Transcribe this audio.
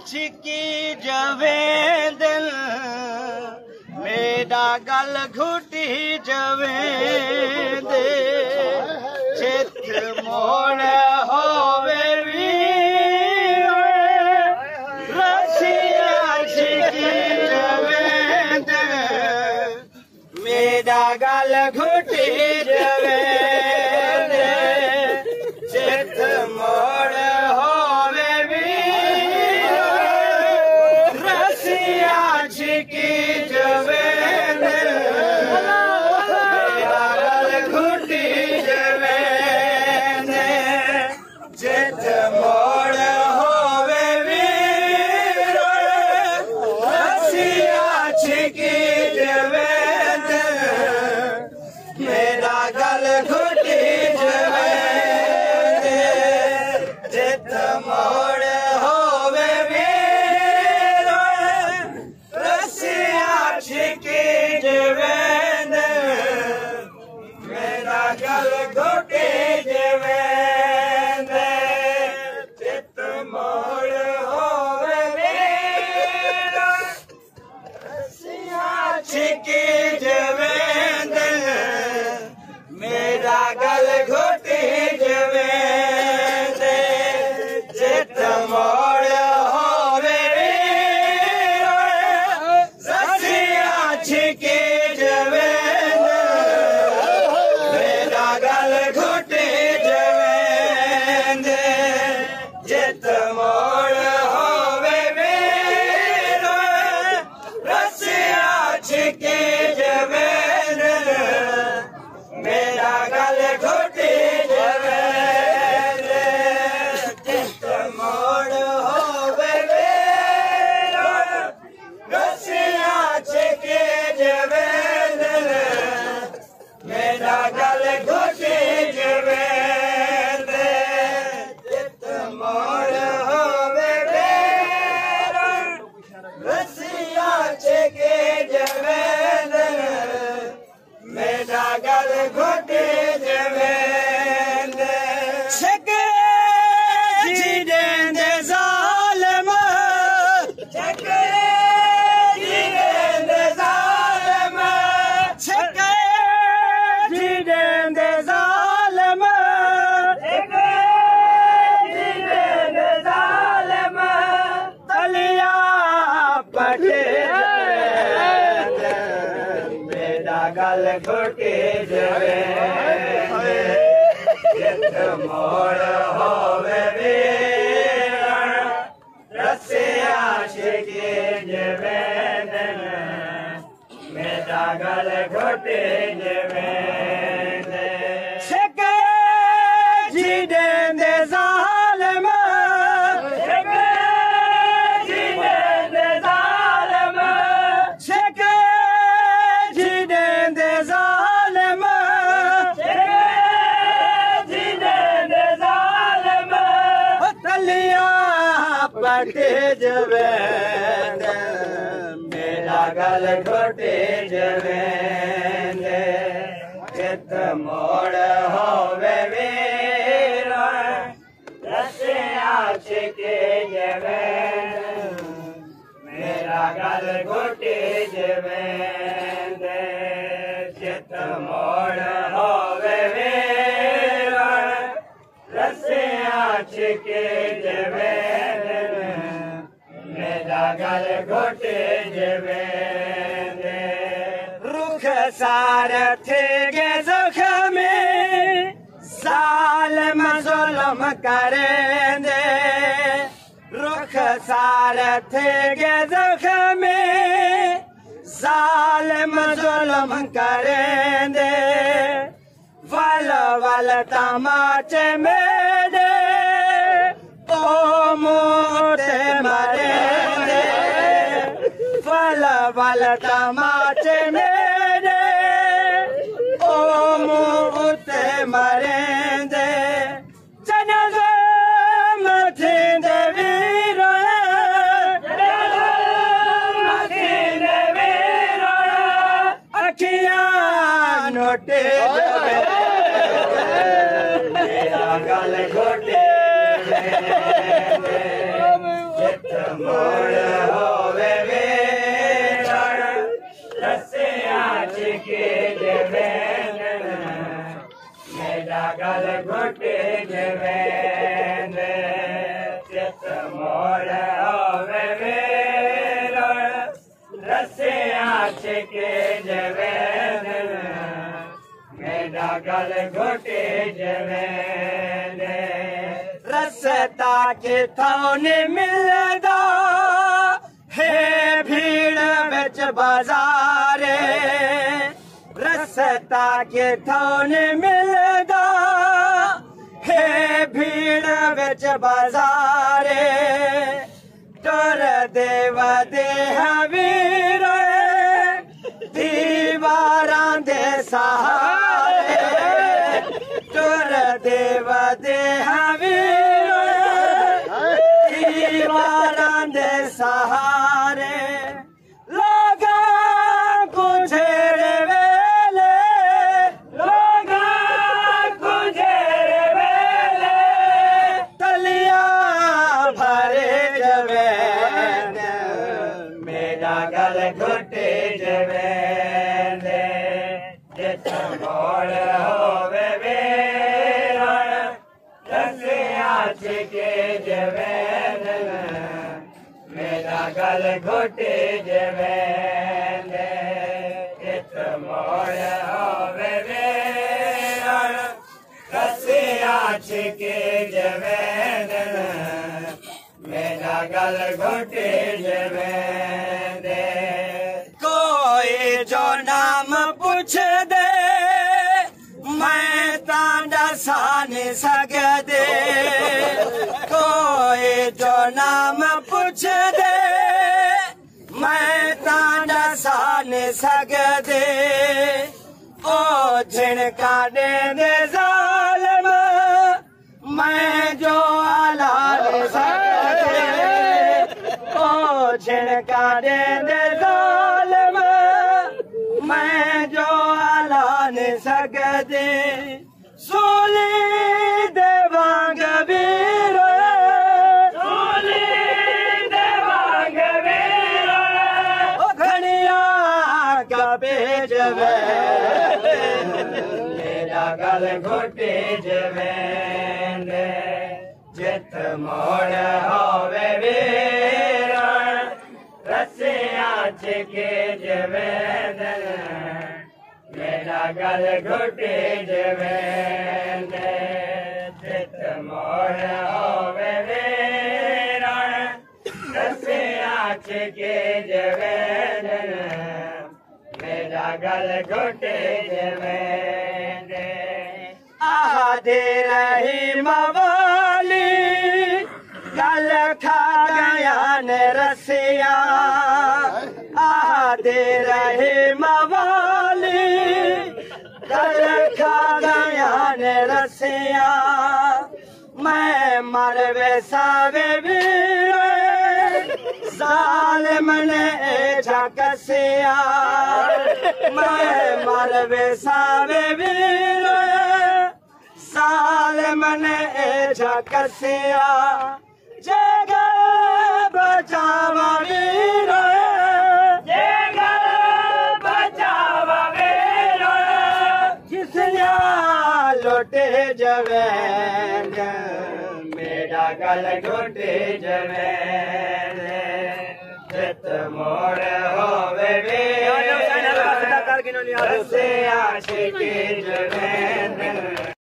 छिकी जवे दिल मेरा गल घुटी जवे दे चित मोड़ होवे वीर रसिया छिकी जवे दिल मेरा गल घुटी जवे दे चित मोड़ होवे वीर रसिया छिकी जवे गल घुटी जवे चित मोड़ होवे वीर रसिया छिकी जवे मेरा गल घुटी जवे छिके जी देंदे ज़ालिम छिके जी देंदे ज़ालिम छिके जी देंदे ज़ालिम छिके जी देंदे ज़ालिम तलियां पटे जवे मेरा गल घुटी जवे चित मोड़ होवे वीर रसिया छिकी जवे मेरा गल घुटी जवे चित मोड़ होवे वीर रसिया छिकी जवे मेरा गल घुटी जवे रुख सार थे गे ज़ख्मी ज़ालिम ज़ुल्म करेंदे रुख सार थे गे ज़ख्मी ज़ालिम ज़ुल्म करेंदे वल वल तमाचे मेरे ओ मोटे मरेंदे वल वल तमाचे मेरे ओ मोटे मरेंदे जनज़े मथींदे वीर मथींदे वीर अखियां नोटे मेरा गल घुटी चित मोड़ होवे वीरण रसे आँच के जवेन मेरा गल घुटे जवेन चित मोड़ होवे वीरण रसे आँच के जवेन मेरा गल घुटे जवेन रसता के थाने मिलदा है भीड़ बिच बाजारे रसता के थाने मिलदा है भीड़ बिच बाजारे तुर देव देह वीर दीवारां दे सहारे तुर देव देह वीर दीवारां दे सहारे लोगा गुजरे वेले लोगा गुजरे वेले तलिया भरे जवेन मेरा गल घुटे जवेन जित मोड़ होवे वीरण रसे आँच के जवेन मेरा गल घुटे जवेन जित मोड़ होवे वीरण रसे आँच के जवेन मेरा गल घुटे जवेन कोई जो नाम पूछ दे मैं तांडा सान सकदे कोई जो नाम पूछ दे मैं तांडा सान सकदे ओ झिणका दे दे जालिम मैं जो आलाल सकदे ओ झिणका दे दे जालिम मैं जो आलान सकदे सोली देवांग वीर सोली देवांग वीर घड़िया का बेजवे मेरा गल घुटे जवेन जित मोड़ होवे वीरण रसे आँच के जवेन मेरा गल घुटे जवेन जित मोड़ होवे वीरण रसे आँच के जवेन मेरा गल घुटे जवेन आदे रही मवाली गल खा गया न रसिया आदे रहे मवाली गल खा गया न रसिया मैं मर वैसावे वीर जालिम ने झकसिया मैं मर वैसावे वीर जालिम ने झकसिया जगह बचावा वीर जगह बचावा वीर जिसया लुटे जवेन मेरा गल घुटे जवेन जित मोड़ होवे वीर रसे आँच के जवेन